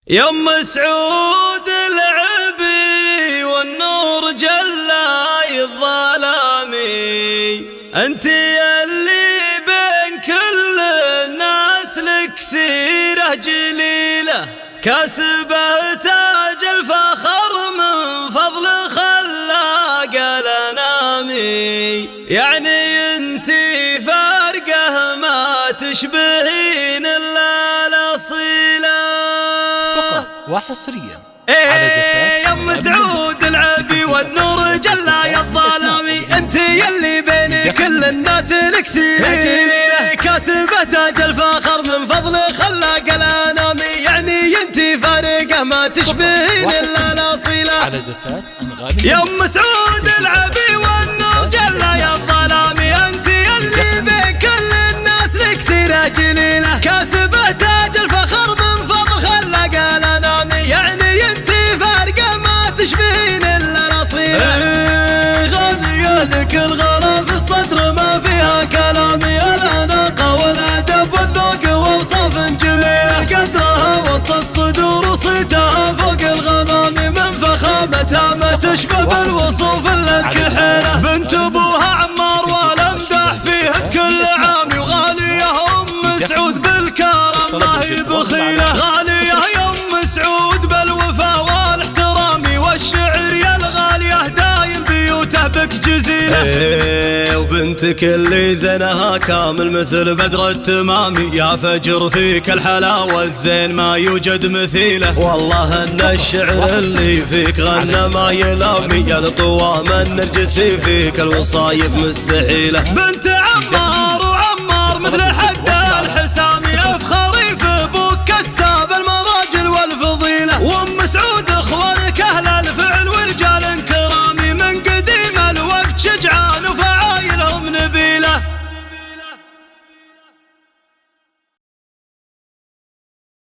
يا ام سعود العبي والنور جلاي الظلامي، انت اللي بين كل الناس لك سيره جليله، كاسبه تاج الفخر من فضل خلاق الانامي، يعني انت فارقه ما تشبهين الا الاصيله. وحصريا على زفاف. يا ام سعود العبي والنور جلاي الظلامي، انت يلي بين كل الناس لك سيره، كاسبه تاج الفخر من فضل خلاق الانامي، يعني انت فارقه ما تشبهين الا الاصيله. على زفاف انغامي. يا ام سعود العبي والنور جلاي الظلامي، انت يلي بين كل الناس لك سيره جليله، كاسبه تاج الفخر من فضل خلاق الانامي، يعني انت فارقه ما تشبهين الا الاصيله. غاليه لك الغلا في الصدر ما فيها كلامي، الاناقه والادب والذوق واوصاف جميله، قدرها وسط الصدور وصيتها فوق الغمام، من فخامتها ما تشبه بالوصوف الا الكحيله، بنت ابوها عمار والامدح فيها بكل عام، وغاليه ام سعود بالكرم ما هي بخيله، غاليه يا ام سعود بالوفا والاحترام، والشعر يا الغاليه دايم بيوته بك جزيله. وبنتك اللي زينها كامل مثل بدر التمامي، يا فجر فيك الحلاوه الزين ما يوجد مثيله، والله ان الشعر اللي فيك غنى ما يلامي، يا القوام النرجسي فيك الوصايف مستحيله، بنت